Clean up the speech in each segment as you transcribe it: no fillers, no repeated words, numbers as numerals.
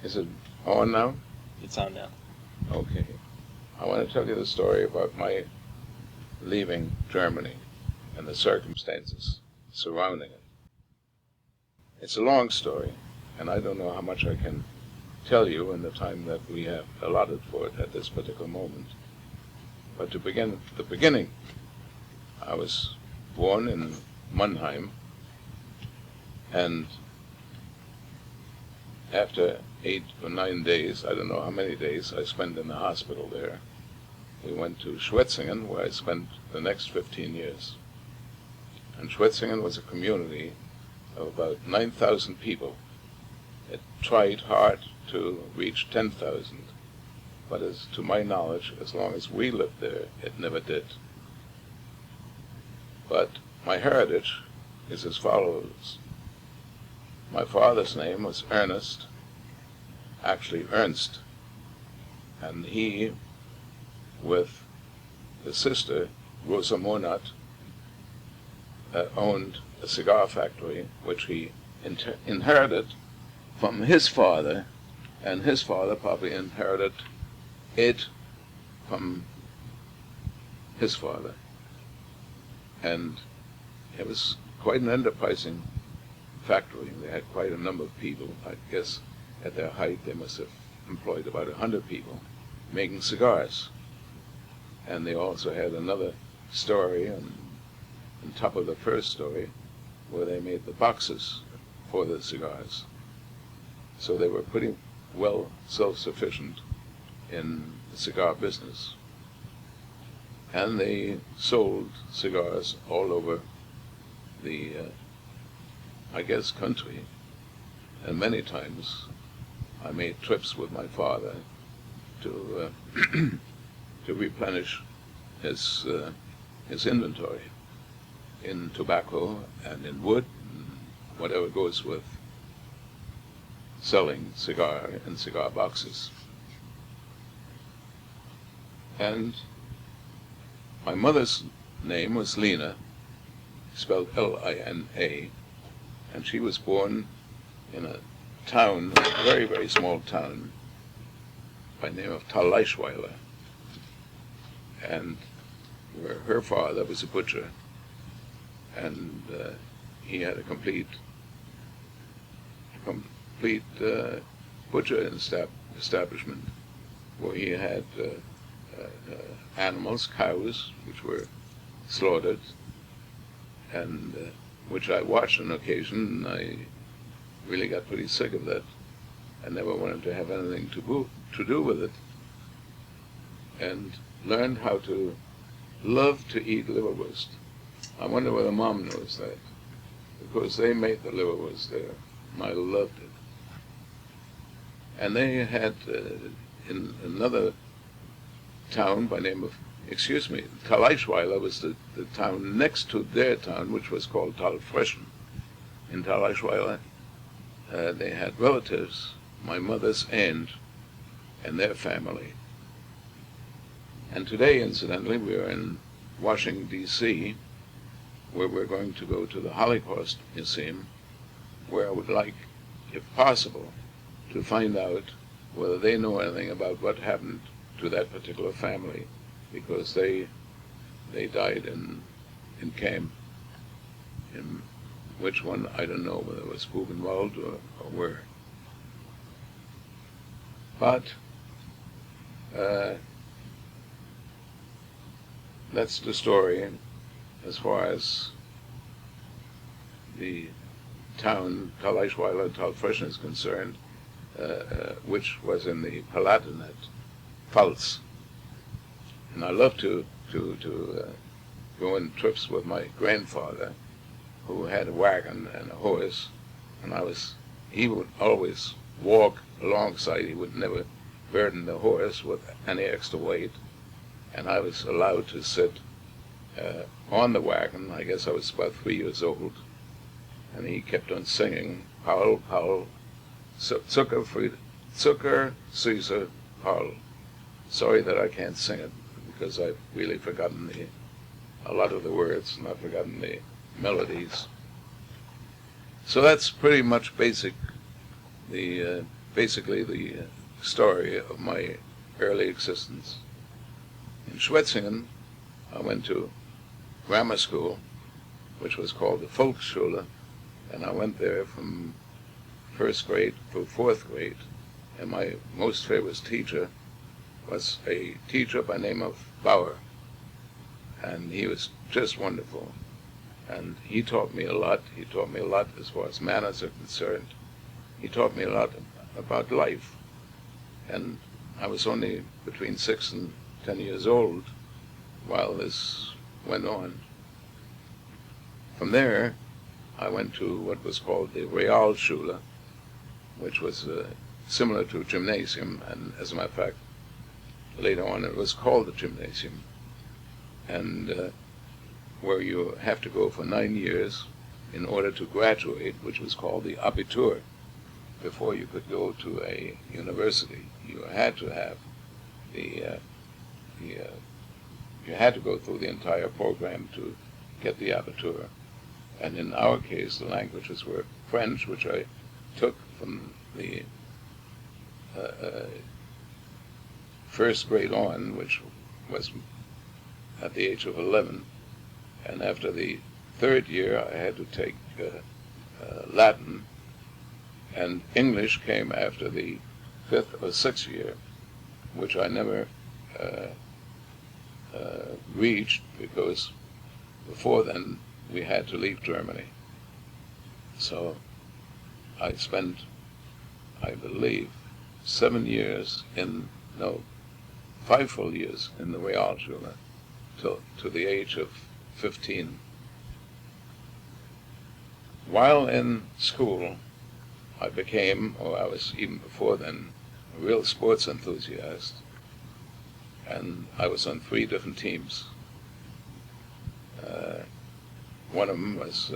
Is it on now? It's on now. Okay. I want to tell you the story about my leaving Germany and the circumstances surrounding it. It's a long story, and I don't know how much I can tell you in the time that we have allotted for it at this particular moment. But to begin at the beginning, I was born in Mannheim, and after 8 or 9 days, I don't know how many days I spent in the hospital there, we went to Schwetzingen, where I spent the next 15 years. And Schwetzingen was a community of about 9,000 people. It tried hard to reach 10,000, but as to my knowledge, as long as we lived there, it never did. But my heritage is as follows. My father's name was Ernest, actually Ernst, and he, with his sister, Rosa Monat, owned a cigar factory which he inherited from his father, and his father probably inherited it from his father. And it was quite an enterprising factory. They had quite a number of people. I guess at their height they must have employed about 100 people making cigars. And they also had another story on top of the first story where they made the boxes for the cigars. So they were pretty well self-sufficient in the cigar business. And they sold cigars all over the, I guess, country. And many times I made trips with my father to to replenish his inventory in tobacco and in wood, and whatever goes with selling cigar in cigar boxes. And my mother's name was Lina, spelled Lina, and she was born in a town, a very, very small town, by the name of Thalleischweiler, and where her father was a butcher, and he had a complete butcher establishment where he had animals, cows, which were slaughtered, and which I watched on occasion. I really got pretty sick of that. I never wanted to have anything to do with it, and learned how to love to eat liverwurst. I wonder whether Mom knows that, because they made the liverwurst there, and I loved it. And they had in another town by name of, Thalleischweiler was the town next to their town, which was called Thalfreschen. In Thalleischweiler, they had relatives, my mother's aunt, and their family. And today, incidentally, we are in Washington, D.C., where we're going to go to the Holocaust Museum, where I would like, if possible, to find out whether they know anything about what happened to that particular family, because they died in camp. In which one, I don't know, whether it was Buchenwald or where. But that's the story as far as the town Thalleischweiler, Thalfreschen is concerned, which was in the Palatinate, Pfalz. And I love to go on trips with my grandfather, who had a wagon and a horse, and he would always walk alongside. He would never burden the horse with any extra weight, and I was allowed to sit on the wagon. I guess I was about 3 years old, and he kept on singing, Paul, Paul, Zucker, Süßer, Paul. Sorry that I can't sing it, because I've really forgotten a lot of the words, and I've forgotten the melodies. So that's pretty much basic, the basically the story of my early existence. In Schwetzingen, I went to grammar school, which was called the Volksschule, and I went there from first grade through fourth grade. And my most favorite teacher was a teacher by the name of Bauer, and he was just wonderful. And he taught me a lot. He taught me a lot as far as manners are concerned. He taught me a lot about life. And I was only between 6 and 10 years old while this went on. From there, I went to what was called the Realschule, which was similar to a gymnasium, and as a matter of fact, later on it was called the gymnasium, and where you have to go for 9 years in order to graduate, which was called the Abitur. Before you could go to a university, you had to have you had to go through the entire program to get the Abitur. And in our case, the languages were French, which I took from the first grade on, which was at the age of 11. And after the third year, I had to take Latin, and English came after the fifth or sixth year, which I never reached, because before then we had to leave Germany. So I spent, I believe, 5 full years in the Realschule to the age of 15. While in school, I became, or I was even before then, a real sports enthusiast, and I was on 3 different teams. One of them was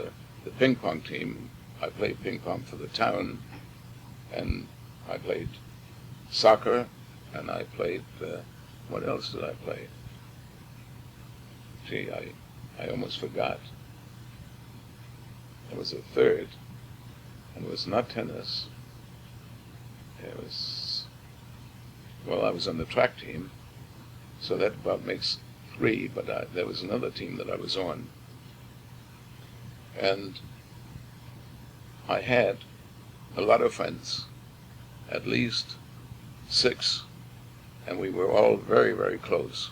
the ping pong team. I played ping pong for the town, and I played soccer, and I played, what else did I play? Gee, I almost forgot. There was a third, and it was not tennis. It was, well, I was on the track team, so that about makes 3, but there was another team that I was on. And I had a lot of friends, at least 6, and we were all very, very close.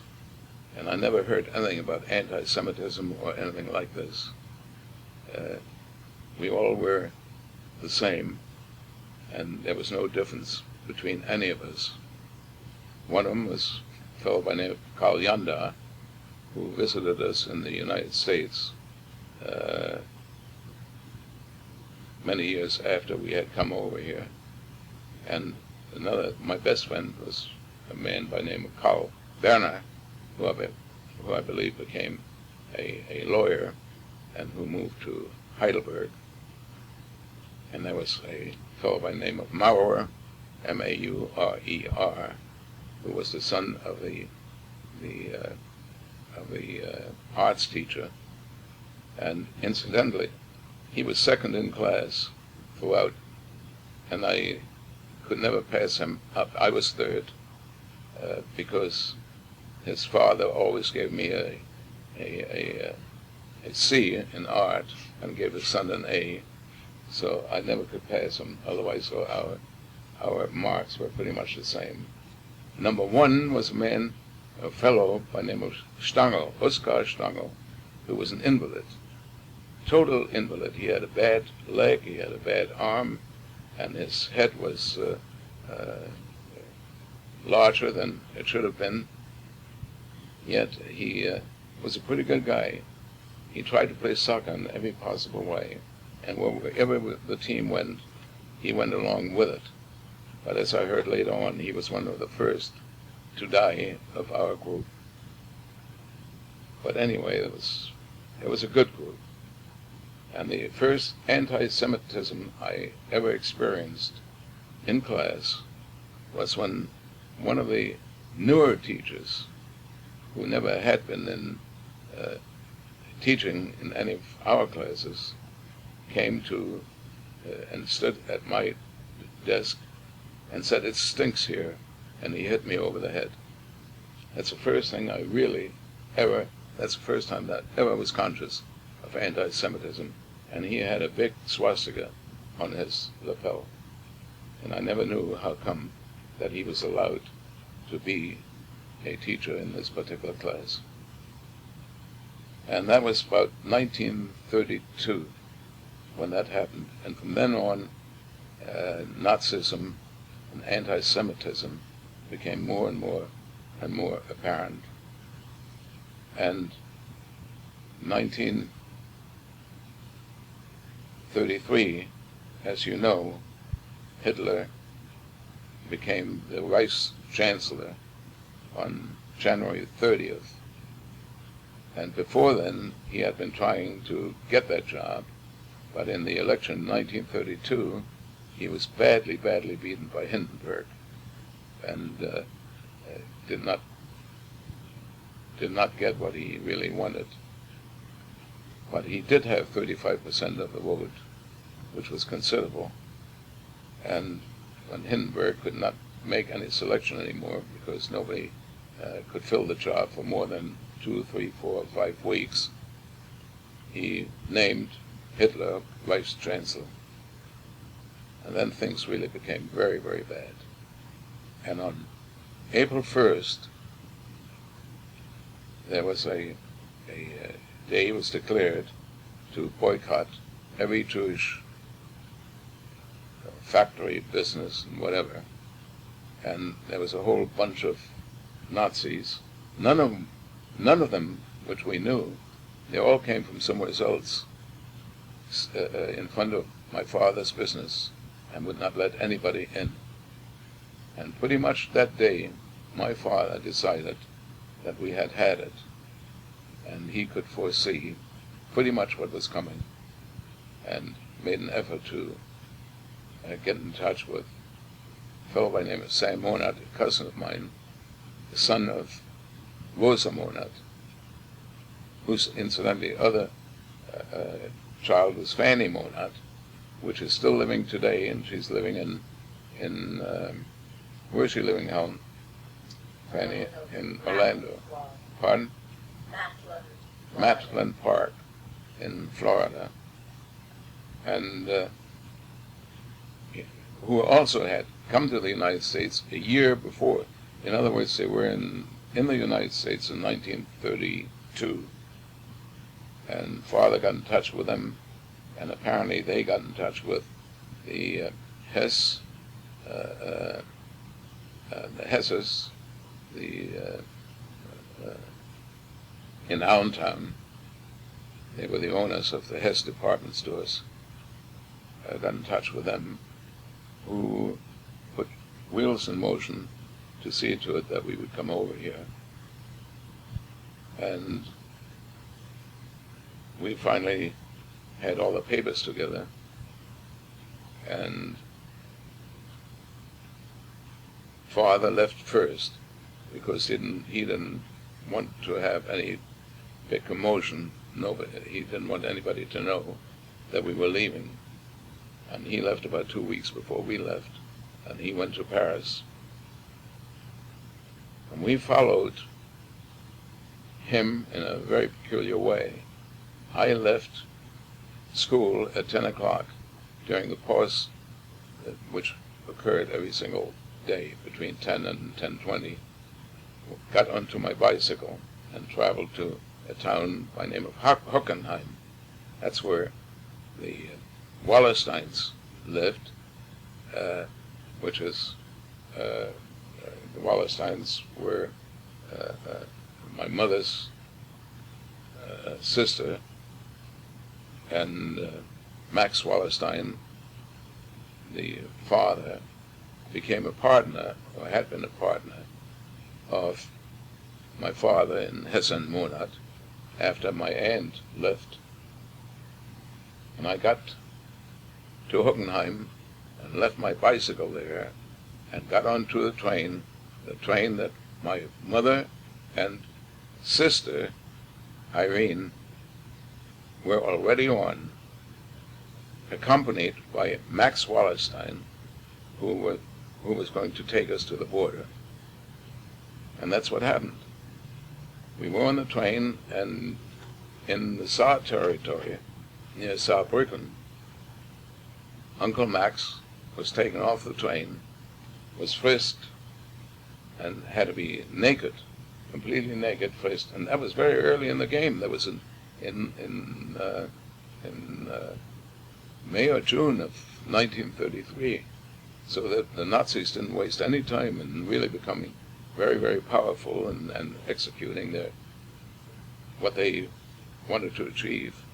And I never heard anything about anti-Semitism or anything like this. We all were the same, and there was no difference between any of us. One of them was a fellow by the name of Karl Janda, who visited us in the United States many years after we had come over here. And another, my best friend, was a man by the name of Karl Berner, who I believe became a lawyer and who moved to Heidelberg. And there was a fellow by the name of Maurer, M-A-U-R-E-R, who was the son of the arts teacher. And incidentally, he was second in class throughout, and I could never pass him up. I was third, because his father always gave me a C in art and gave his son an A, so I never could pass him. Otherwise, our marks were pretty much the same. Number 1 was a fellow by the name of Stangl, Oskar Stangl, who was an invalid, total invalid. He had a bad leg, he had a bad arm, and his head was larger than it should have been. Yet he was a pretty good guy. He tried to play soccer in every possible way, and wherever the team went, he went along with it. But as I heard later on, he was one of the first to die of our group. But anyway, it was a good group. And the first anti-Semitism I ever experienced in class was when one of the newer teachers, who never had been in teaching in any of our classes, came to and stood at my desk and said, "It stinks here," and he hit me over the head. That's the first thing I really that's the first time that I ever was conscious of anti-Semitism. And he had a big swastika on his lapel. And I never knew how come that he was allowed to be a teacher in this particular class. And that was about 1932 when that happened. And from then on, Nazism and anti-Semitism became more and more apparent. And 1933, as you know, Hitler became the Vice Chancellor on January 30th. And before then, he had been trying to get that job, but in the election in 1932, he was badly beaten by Hindenburg, and did not get what he really wanted. But he did have 35% of the vote, which was considerable. And when Hindenburg could not make any selection anymore because nobody could fill the job for more than 2, 3, 4, 5 weeks, he named Hitler Vice Chancellor. And then things really became very bad. And on April 1st, there was a day was declared to boycott every Jewish factory, business, and whatever. And there was a whole bunch of Nazis. None of them, which we knew, they all came from somewhere else, in front of my father's business, and would not let anybody in. And pretty much that day, my father decided that we had it, and he could foresee pretty much what was coming, and made an effort to get in touch with a fellow by the name of Sam Monat, a cousin of mine, the son of Rosa Monat, whose incidentally other child was Fanny Monat, which is still living today, and she's living in where is she living now? Fanny, in Orlando. Pardon? Matlin Park in Florida. And who also had come to the United States a year before. In other words, they were in the United States in 1932. And father got in touch with them, and apparently they got in touch with the Hess, the Hesses, in Allentown. They were the owners of the Hess department stores. Got in touch with them, who put wheels in motion to see to it that we would come over here. And we finally had all the papers together, and father left first because he didn't want to have any big commotion. He didn't want anybody to know that we were leaving. And he left about 2 weeks before we left, and he went to Paris. And we followed him in a very peculiar way. I left school at 10 o'clock during the pause, which occurred every single day between 10 and 10:20, got onto my bicycle and traveled to a town by the name of Hockenheim. That's where the Wallersteins lived, which is, the Wallersteins were my mother's sister, and Max Wallerstein, the father, became a partner, or had been a partner, of my father in Hessen Monat after my aunt left. And I got to Hockenheim and left my bicycle there and got onto the train that my mother and sister, Irene, were already on, accompanied by Max Wallerstein, who who was going to take us to the border. And that's what happened. We were on the train, and in the Saar territory, near Saarbrücken, Uncle Max was taken off the train, was frisked, and had to be naked, completely naked, frisked. And that was very early in the game. That was in May or June of 1933. So that the Nazis didn't waste any time in really becoming very, very powerful and executing what they wanted to achieve,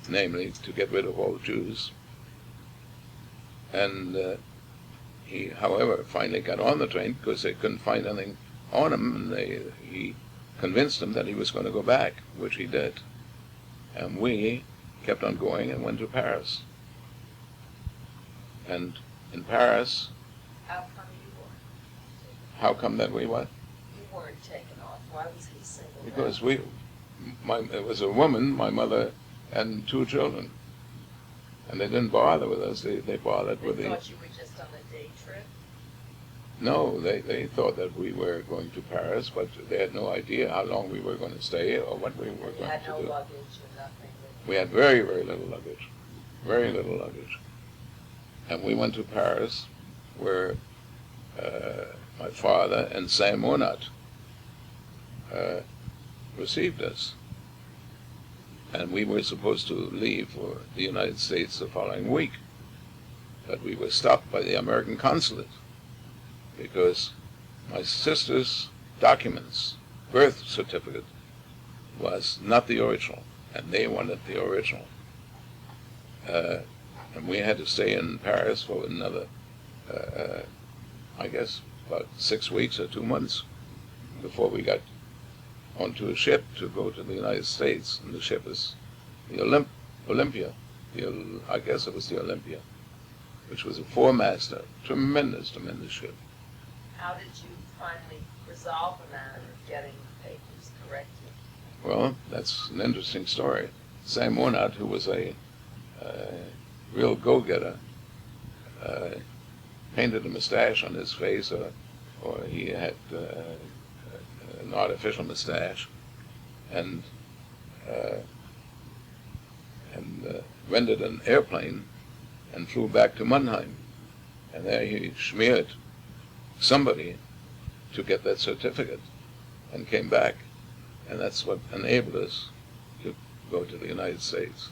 namely to get rid of all Jews. And he, however, finally got on the train because they couldn't find anything on him, and he convinced them that he was going to go back, which he did. And we kept on going and went to Paris. And in Paris, How come you weren't? how come that we what? You weren't taken off. Why was he singled Because out? it was a woman, my mother, and 2 children. And they didn't bother with us. They bothered with They the... thought you were just on a day trip? No, they thought that we were going to Paris, but they had no idea how long we were going to stay or what we were You going to had no do. luggage or nothing? We had very, very little luggage. Very little luggage. And we went to Paris, where my father and Sam Monat received us. And we were supposed to leave for the United States the following week. But we were stopped by the American consulate because my sister's documents, birth certificate, was not the original, and they wanted the original. And we had to stay in Paris for another, I guess, about 6 weeks or 2 months before we got onto a ship to go to the United States. And the ship is the Olympia. I guess it was the Olympia, which was a 4-master, tremendous, tremendous ship. How did you finally resolve the matter of getting the papers corrected? Well, that's an interesting story. Sam Monat, who was a real go-getter, painted a mustache on his face, or he had an artificial mustache, and rented an airplane and flew back to Mannheim. And there he smeared somebody to get that certificate and came back. And that's what enabled us to go to the United States.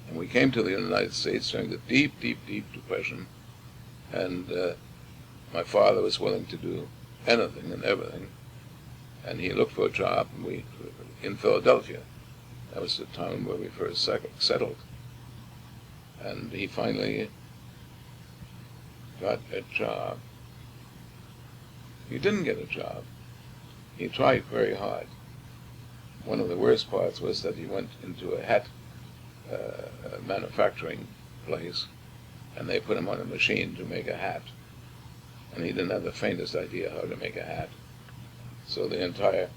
And we came to the United States during the deep, deep, deep Depression. And my father was willing to do anything and everything. And he looked for a job in Philadelphia. That was the town where we first settled. And he finally got a job. He didn't get a job. He tried very hard. One of the worst parts was that he went into a hat manufacturing place, and they put him on a machine to make a hat. And he didn't have the faintest idea how to make a hat. So the entire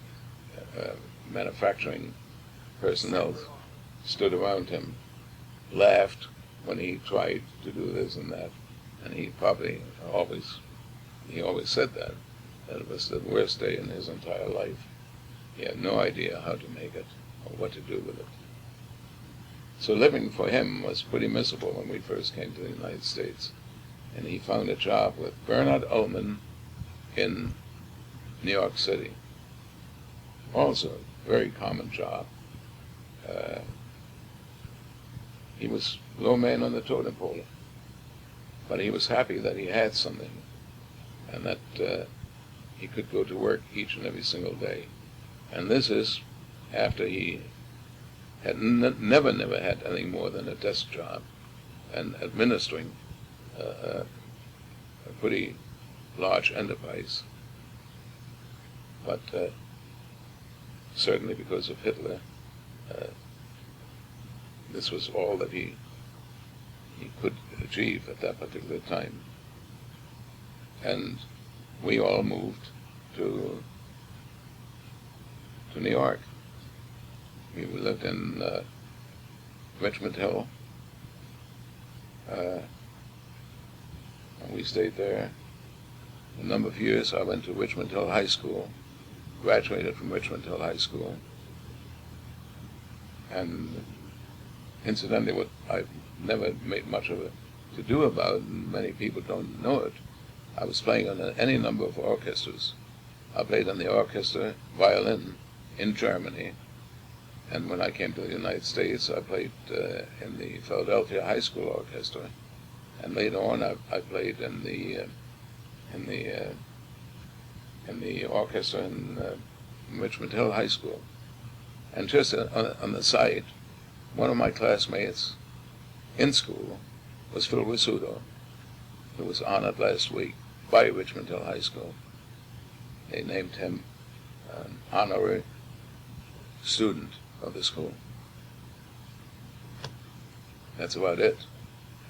manufacturing personnel stood around him, laughed when he tried to do this and that, and he probably always said that it was the worst day in his entire life. He had no idea how to make it or what to do with it. So living for him was pretty miserable when we first came to the United States. And he found a job with Bernard Ullman in New York City. Also a very common job. He was low man on the totem pole, but he was happy that he had something, and that he could go to work each and every single day. And this is after he had never had anything more than a desk job and administering a pretty large enterprise. But certainly because of Hitler, this was all that he could achieve at that particular time. And we all moved to New York. We lived in Richmond Hill. And we stayed there a number of years. I went to Richmond Hill High School, graduated from Richmond Hill High School. And incidentally, what I've never made much of a to do about, and many people don't know it, I was playing on any number of orchestras. I played on the orchestra, violin, in Germany. And when I came to the United States, I played in the Philadelphia High School Orchestra. And later on, I played in the orchestra in Richmond Hill High School. And just on the side, one of my classmates in school was Phil Rizzuto, who was honored last week by Richmond Hill High School. They named him an honorary student of the school. That's about it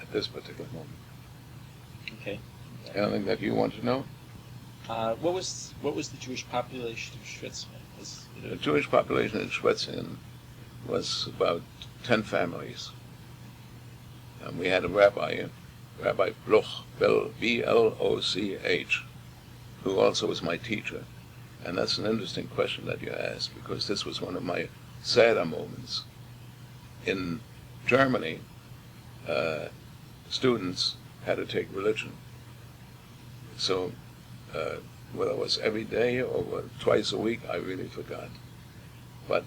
at this particular moment. Okay. Anything that you want to know? What was the Jewish population of Schwetzingen? The Jewish population in Schwetzingen was about 10 families. And we had a rabbi, Rabbi Bloch, B-L-O-C-H, who also was my teacher. And that's an interesting question that you asked, because this was one of my sadder moments. In Germany, students had to take religion. So whether it was every day or twice a week, I really forgot. But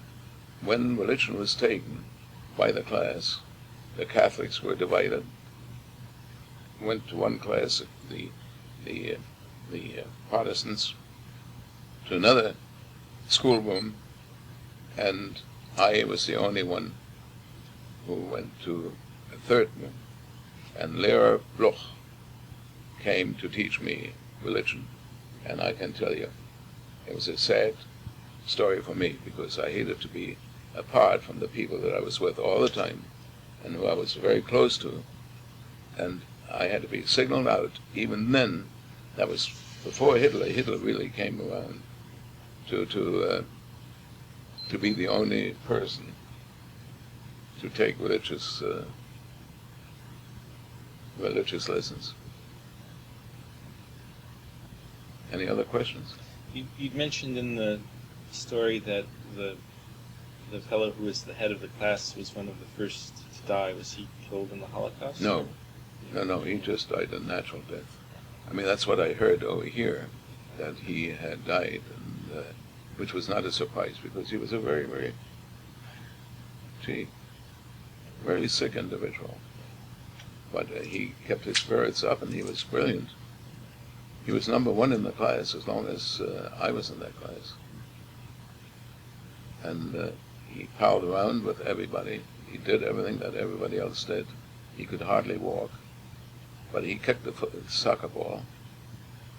when religion was taken by the class, the Catholics were divided. Went to one class, the Protestants to another schoolroom, and I was the only one who went to a third room. And Lehrer Bloch came to teach me religion. And I can tell you, it was a sad story for me, because I hated to be apart from the people that I was with all the time and who I was very close to. And I had to be signaled out. Even then, that was before Hitler. Hitler really came around to be the only person to take religious lessons. Any other questions? You'd mentioned in the story that the fellow who was the head of the class was one of the first to die. Was he killed in the Holocaust? No, he just died a natural death. I mean, that's what I heard over here, that he had died, and which was not a surprise, because he was a very, very sick individual. But he kept his spirits up, and he was brilliant. He was number one in the class as long as I was in that class. And he palled around with everybody. He did everything that everybody else did. He could hardly walk, but he kicked the soccer ball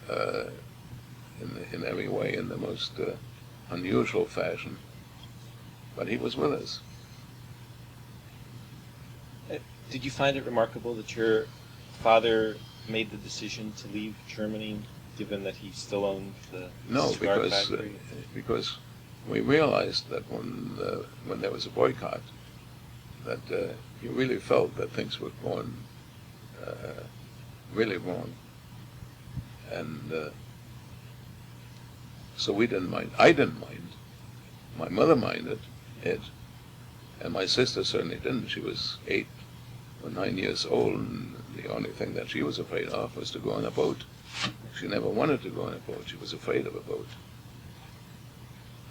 in every way, in the most unusual fashion. But he was with us. Did you find it remarkable that your father made the decision to leave Germany, given that he still owned the cigar factory? Because we realized that when there was a boycott, that he really felt that things were going really wrong, and so we didn't mind. I didn't mind. My mother minded it, and my sister certainly didn't. She was 8 or 9 years old, and the only thing that she was afraid of was to go on a boat. She never wanted to go on a boat. She was afraid of a boat.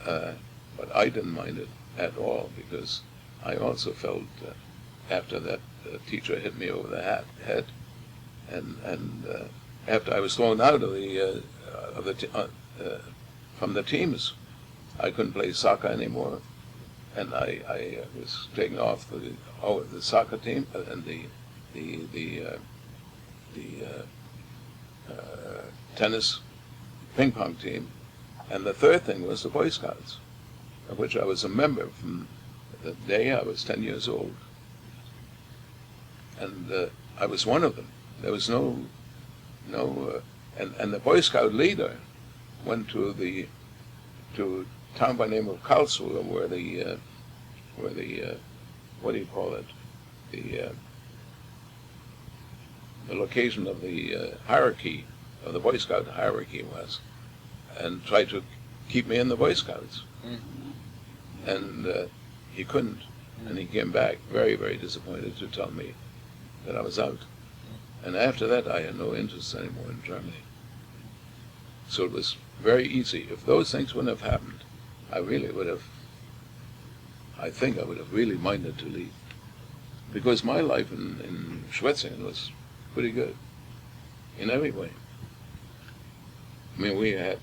But I didn't mind it at all, because I also felt after that teacher hit me over the head, and after I was thrown out of from the teams, I couldn't play soccer anymore, and I was taken off the soccer team and the tennis ping pong team. And the third thing was the Boy Scouts, of which I was a member from the day I was 10 years old. And I was one of them. There was and the Boy Scout leader went to a town by the name of Karlsruhe, where the what do you call it? The the location of the hierarchy, of the Boy Scout hierarchy was, and tried to keep me in the Boy Scouts. And he couldn't. And he came back very, very disappointed to tell me that I was out. And after that, I had no interest anymore in Germany. So it was very easy. If those things wouldn't have happened, I think I would have really minded to leave. Because my life in Schwetzingen was pretty good, in every way. I mean, we had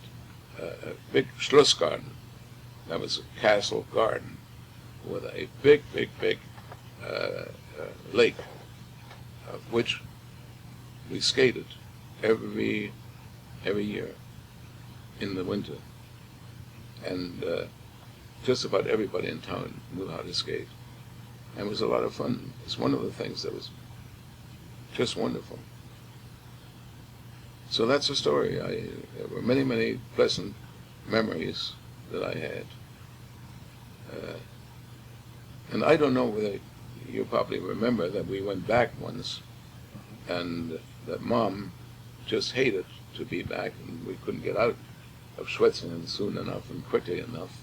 a big Schlossgarten. That was a castle garden with a big lake, of which we skated every year in the winter. And just about everybody in town knew how to skate. And it was a lot of fun. It's one of the things that was just wonderful. So that's the story. There were many pleasant memories that I had. And I don't know whether you probably remember that we went back once, and that Mom just hated to be back, and we couldn't get out of Schwetzingen soon enough and quickly enough.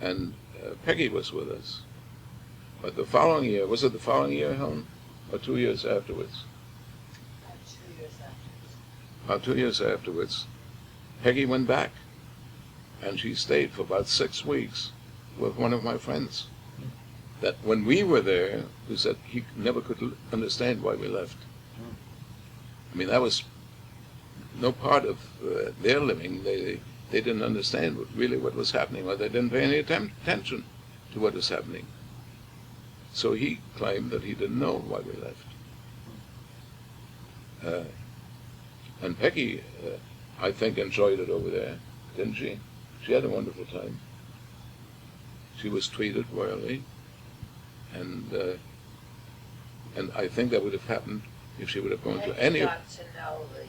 And Peggy was with us. But the following year, was it the following year, Helen? Or 2 years afterwards? 2 years afterwards. About 2 years afterwards, Peggy went back. And she stayed for about 6 weeks with one of my friends. That when we were there, who said he never could understand why we left. I mean, that was no part of their living. They didn't understand really what was happening, or they didn't pay any attention to what was happening. So he claimed that he didn't know why we left. And Peggy, I think, enjoyed it over there, didn't she? She had a wonderful time. She was treated royally, and I think that would have happened if she would have gone to any of... got to know the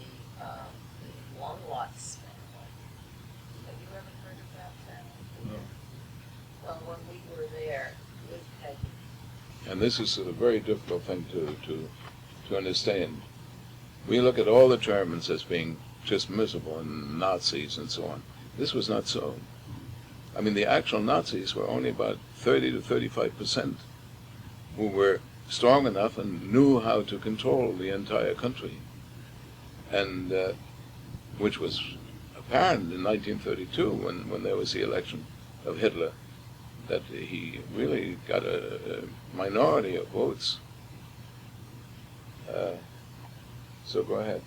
Longlots family. Have you ever heard of that family? No. Well, when we were there with Peggy. And this is a very difficult thing to understand. We look at all the Germans as being just miserable and Nazis and so on. This was not so. I mean, the actual Nazis were only about 30 to 35% who were strong enough and knew how to control the entire country. And which was apparent in 1932 when there was the election of Hitler, that he really got a minority of votes. So go ahead.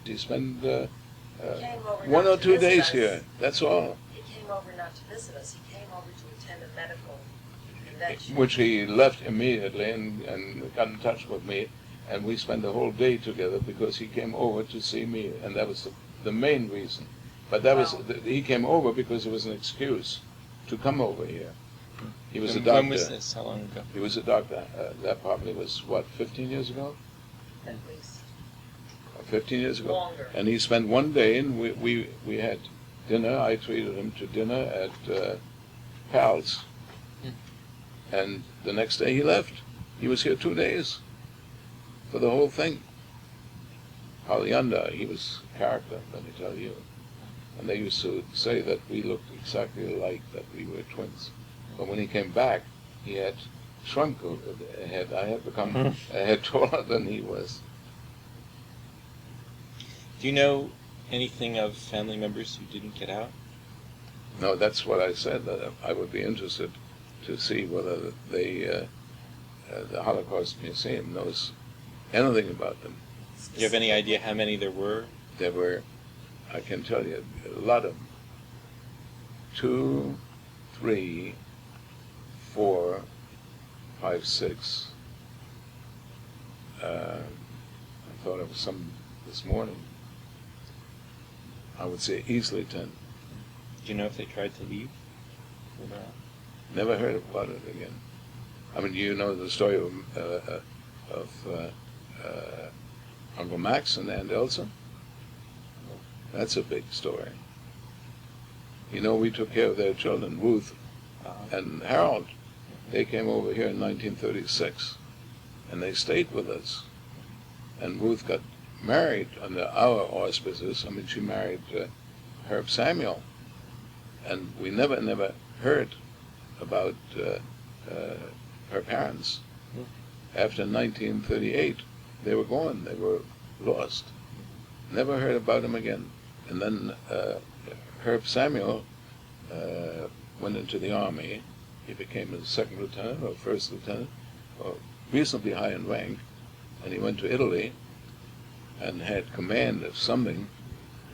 He spent He came over 1 not or to 2 visit days us. here. That's all. He came over not to visit us. He came over to attend a medical convention. Which he left immediately and got in touch with me, and we spent the whole day together because he came over to see me, and that was the main reason. But that was he came over because it was an excuse to come over here. He was a doctor. When was this? How long ago? He was a doctor. That probably was, what, 15 years ago? At least. 15 years ago. Longer. And he spent one day, and we had dinner. I treated him to dinner at Pal's. And the next day he left. He was here 2 days for the whole thing. Polyanda, he was a character, let me tell you. And they used to say that we looked exactly alike, that we were twins. But when he came back, he had shrunk a head. I had become a head taller than he was. Do you know anything of family members who didn't get out? No, that's what I said, that I would be interested to see whether the Holocaust Museum knows anything about them. Do you have any idea how many there were? There were, I can tell you, a lot of them. 2, 3, 4, 5, 6. I thought of some this morning. I would say easily 10. Do you know if they tried to leave? Never heard about it again. I mean, you know the story of Uncle Max and Aunt Elsa? That's a big story. You know, we took care of their children, Ruth and Harold. They came over here in 1936, and they stayed with us. And Ruth got married under our auspices. I mean, she married Herb Samuel, and we never heard about her parents. After 1938, they were gone. They were lost. Never heard about them again. And then Herb Samuel went into the army. He became a second lieutenant or first lieutenant, or reasonably high in rank, and he went to Italy and had command of something,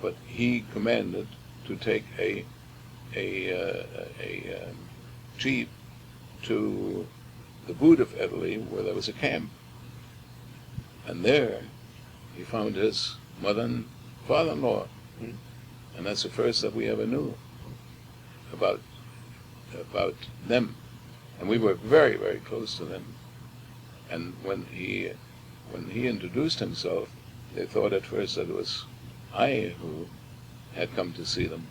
but he commanded to take a jeep to the boot of Italy where there was a camp. And there he found his mother and father-in-law. And that's the first that we ever knew about them. And we were very, very close to them. And when he introduced himself, they thought at first that it was I who had come to see them.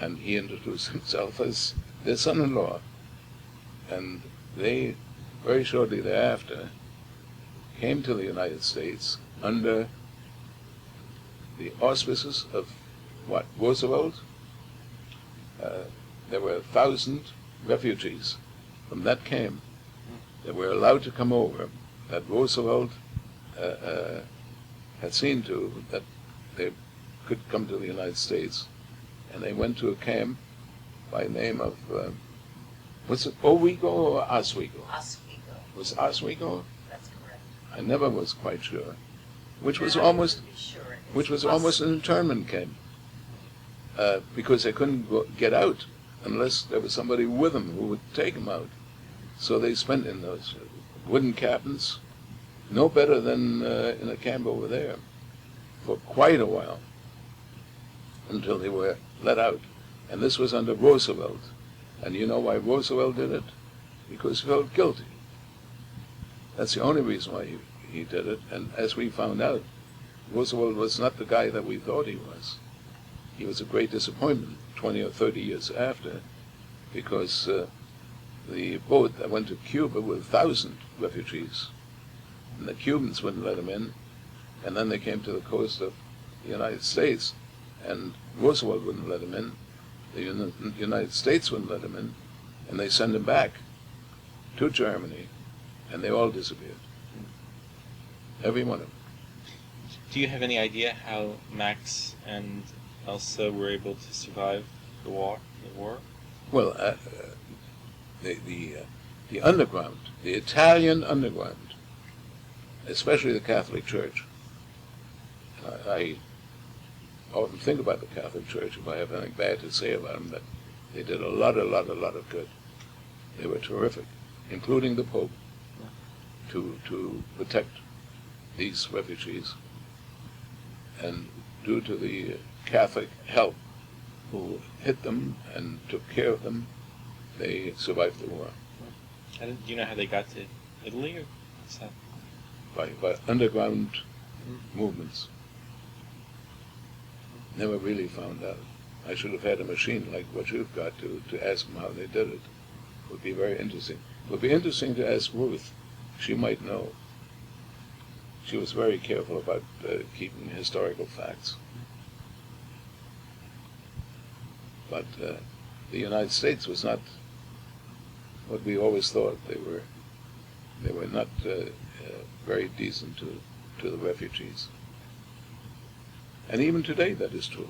And he introduced himself as their son-in-law. And they, very shortly thereafter, came to the United States under the auspices of what? Roosevelt? There were 1,000 refugees from that camp that were allowed to come over, that Roosevelt had seen to that they could come to the United States. And they went to a camp by the name of, was it Owego or Oswego? Oswego. Was Oswego? That's correct. I never was quite sure. Which was Yeah, I almost, wouldn't be sure. It's which was Oswego. almost an internment camp, because they couldn't get out unless there was somebody with them who would take them out. So they spent in those wooden cabins, no better than in a camp over there, for quite a while, until they were let out. And this was under Roosevelt. And you know why Roosevelt did it? Because he felt guilty. That's the only reason why he did it. And as we found out, Roosevelt was not the guy that we thought he was. He was a great disappointment 20 or 30 years after, because the boat that went to Cuba with 1,000 refugees, and the Cubans wouldn't let them in, and then they came to the coast of the United States, and Roosevelt wouldn't let them in, the United States wouldn't let them in, and they sent them back to Germany, and they all disappeared. Every one of them. Do you have any idea how Max and Elsa were able to survive the war? Well, the underground, the Italian underground, especially the Catholic Church. I often think about the Catholic Church if I have anything bad to say about them, that they did a lot of good. They were terrific, including the Pope, to protect these refugees. And due to the Catholic help who hit them and took care of them, they survived the war. And do you know how they got to Italy, or what's that? By underground movements. Never really found out. I should have had a machine like what you've got to ask them how they did it. It would be very interesting. It would be interesting to ask Ruth. She might know. She was very careful about keeping historical facts. But the United States was not what we always thought. They were not very decent to the refugees. And even today that is true.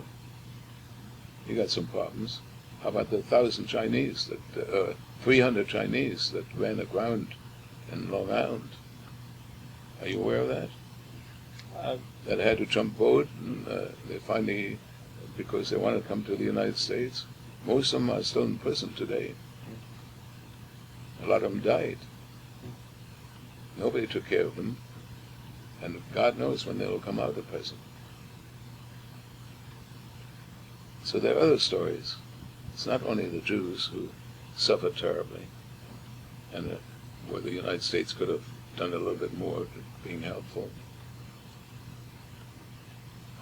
You got some problems. How about the 1,000 Chinese, 300 Chinese that ran aground in Long Island? Are you aware of that? That had to jump boat, and they finally, because they wanted to come to the United States. Most of them are still in prison today. A lot of them died. Nobody took care of them, and God knows when they'll come out of prison. So there are other stories. It's not only the Jews who suffered terribly, and where the United States could have done a little bit more being helpful.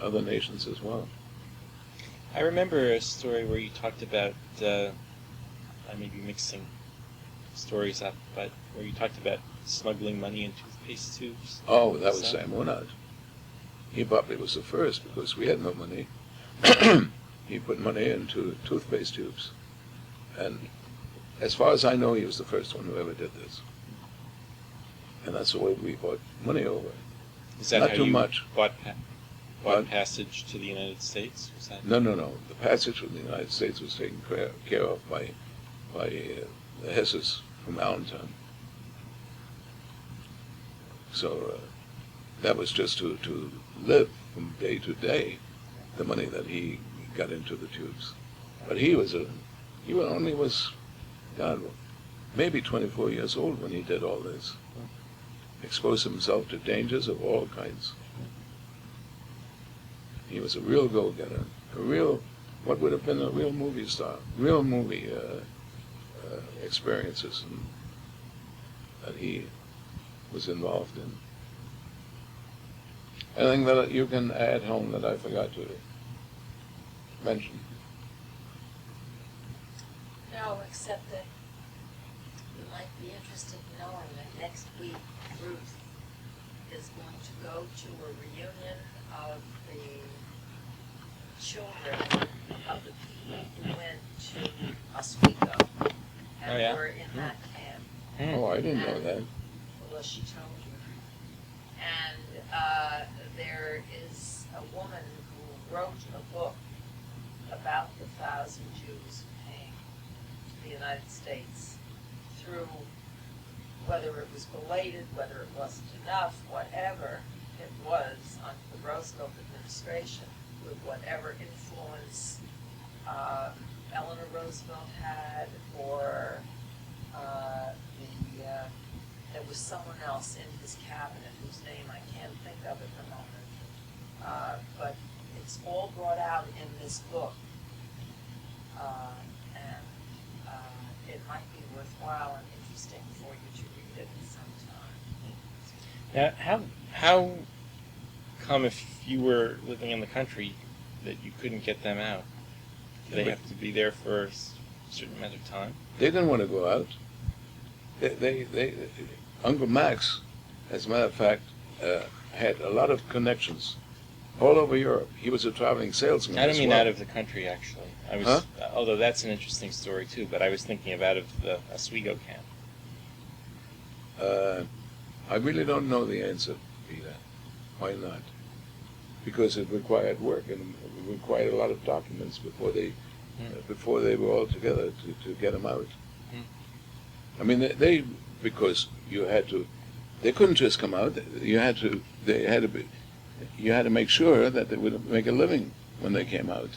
Other nations as well. I remember a story where you talked about, I may be mixing stories up, but where you talked about smuggling money in toothpaste tubes? Oh, that was So- Sam Woonard. He probably was the first because we had no money. He put money into toothpaste tubes. And as far as I know, he was the first one who ever did this. And that's the way we bought money over. Is that Not how too you much. bought What? passage to the United States? Was that? No. The passage from the United States was taken care of by the Hesses from Allentown. So that was just to live from day to day, the money that he got into the tubes. But he only was, God, maybe 24 years old when he did all this. Exposed himself to dangers of all kinds. He was a real go-getter, what would have been a real movie star, real movie experiences that he was involved in. Anything that you can add home that I forgot to mention? No, except that you might be interested in knowing that next week Ruth is going to go to a reunion of the children of the people who went to Oswego and Oh, yeah? were in that camp. Oh, I didn't know that. Well, she told you. And there is a woman who wrote a book about the 1,000 Jews who came to the United States through, whether it was belated, whether it wasn't enough, whatever it was under the Roosevelt administration, with whatever influence Eleanor Roosevelt had, or there was someone else in his cabinet whose name I can't think of at the moment. But it's all brought out in this book. And it might be worthwhile and interesting for you to read it sometime. Now, how come if you were living in the country that you couldn't get them out? Do they have to be there for a certain amount of time? They didn't want to go out. Uncle Max, as a matter of fact, had a lot of connections all over Europe. He was a traveling salesman. I don't as mean well. out of the country, actually. I was, Huh? although that's an interesting story too. But I was thinking of out of the Oswego camp. I really don't know the answer, Peter. Why not? Because it required work and it required a lot of documents before they were all together to get them out. I mean, they because you had to. They couldn't just come out. You had to make sure that they would make a living when they came out.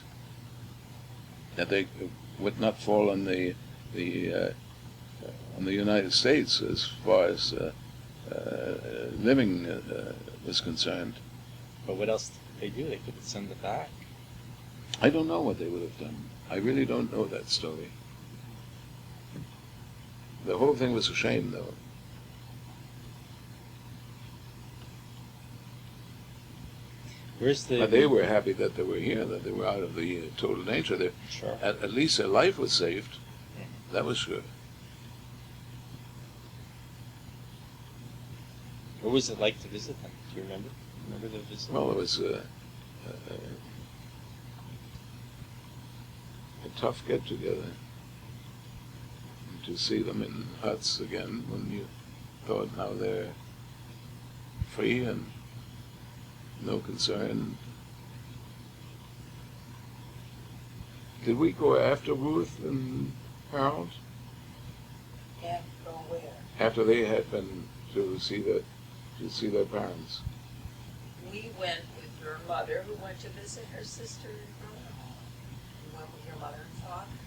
That they would not fall on the United States as far as living was concerned. But what else did they do? They couldn't send them back. I don't know what they would have done. I really don't know that story. The whole thing was a shame, though. Where's the? But they were happy that they were here, that they were out of the total danger. Sure. At least their life was saved. That was good. What was it like to visit them? Do you remember? Remember the visit? Well, it was a tough get-together. To see them in huts again when you thought now they're free and no concern. Did we go after Ruth and Harold? Yeah, go where? After they had been to see their parents? We went with your mother, who went to visit her sister in Brooklyn. You went with your mother and father?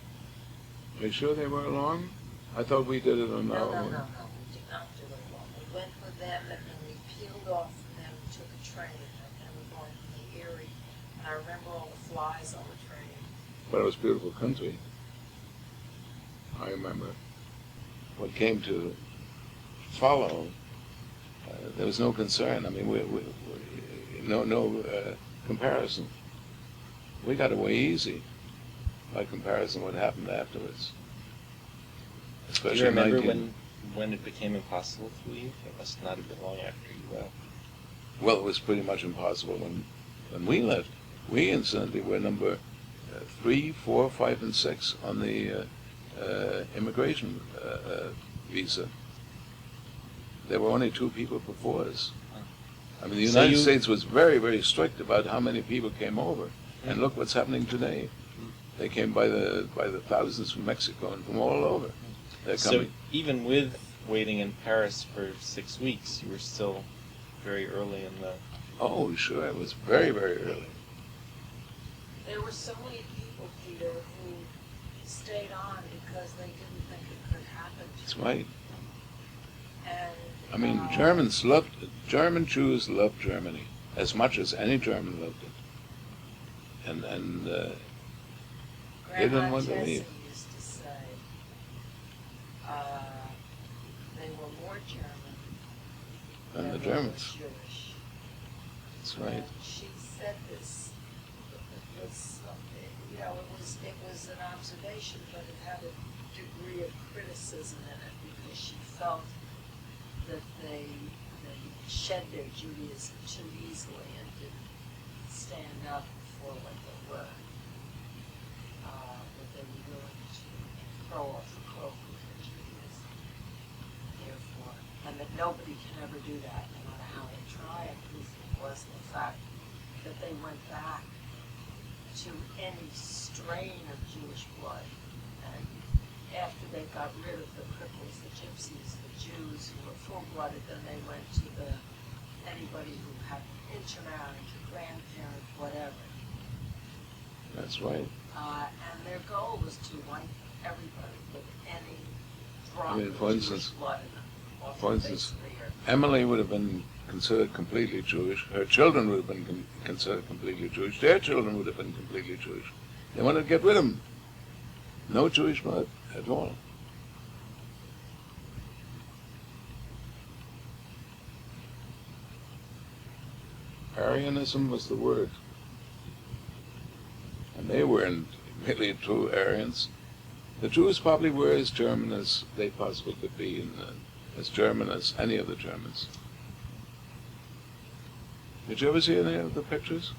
Are you sure they were along? I thought we did it on our No, own. we did not do it alone. We went with them, and then we peeled off from them, we took a train, and we were going to the Erie, and I remember all the flies on the train. But it was beautiful country. I remember. What came to follow, there was no concern. I mean, no comparison. We got away easy by comparison what happened afterwards. Do Especially you remember 19 when when it became impossible to leave? It must not have been long after you left. Well, it was pretty much impossible when we left. We incidentally were number 3, 4, 5, and 6 on the immigration visa. There were only 2 people before us. I mean, the So United States was very, very strict about how many people came over. And look what's happening today. They came by the thousands from Mexico and from all over. They're So coming. even with waiting in Paris for 6 weeks, you were still very early in the... Oh, sure, it was very, very early. There were so many people, Peter, who stayed on because they didn't think it could happen. That's right. And I mean, German Jews loved Germany as much as any German loved it. And they didn't Grandma want to Tessie leave. used to say they were more German And the than they were Germans. Jewish. That's right. And she said this, it was an observation, but it had a degree of criticism in it because she felt that they shed their Judaism too easily and didn't stand up for what they were. That they were willing to throw off the cloak of their Judaism. Therefore, and that nobody can ever do that, no matter how they try. And proof was the fact that they went back to any strain of Jewish blood. And after they got rid of the cripples, the gypsies, the Jews who were full-blooded, then they went to anybody who had intermarriage, a grandparent, whatever. That's right. And their goal was to wipe everybody with any drop I mean, of for Jewish instance- blood in them. off for the instance, face of the earth. Emily would have been considered completely Jewish. Her children would have been considered completely Jewish. Their children would have been completely Jewish. They wanted to get rid of them. No Jewish blood at all. Aryanism was the word. And they weren't really true Aryans. The Jews probably were as German as they possibly could be, and as German as any of the Germans. Did you ever see any of the pictures?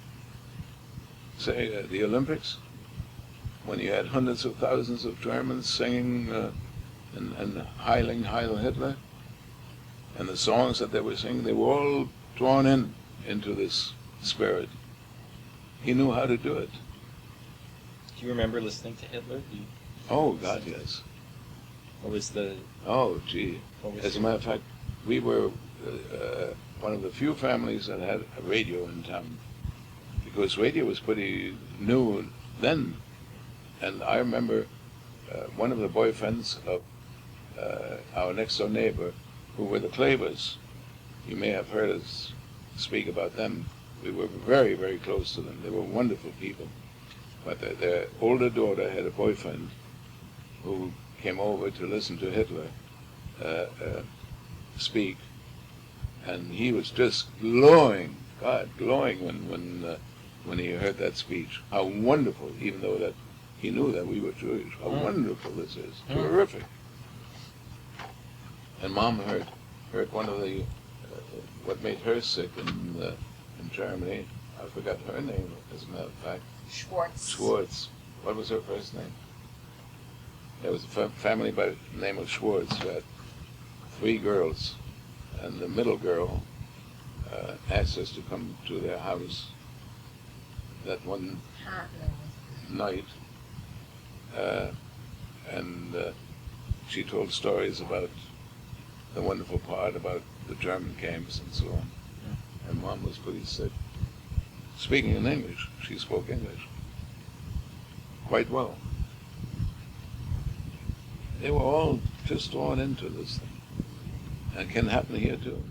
Say, the Olympics? When you had hundreds of thousands of Germans singing and Heiling Heil Hitler? And the songs that they were singing, they were all drawn into this spirit. He knew how to do it. Do you remember listening to Hitler? Oh, God, yes. What was the... Oh, gee. What was As a your- matter of fact, we were one of the few families that had a radio in town, because radio was pretty new then. And I remember one of the boyfriends of our next door neighbor, who were the Clavers. You may have heard us speak about them. We were very, very close to them. They were wonderful people. But their older daughter had a boyfriend who came over to listen to Hitler speak, and he was just glowing, glowing when he heard that speech. How wonderful, even though that he knew that we were Jewish. How wonderful this is. Terrific. And Mom heard one of the what made her sick in Germany. I forgot her name, as a matter of fact. Schwartz. What was her first name? There was a family by the name of Schwartz who had 3 girls, and the middle girl asked us to come to their house that one night, and she told stories about the wonderful part about the German camps and so on. And Mom was pretty sick. Speaking in English, she spoke English quite well. They were all just drawn into this thing. And it can happen here too.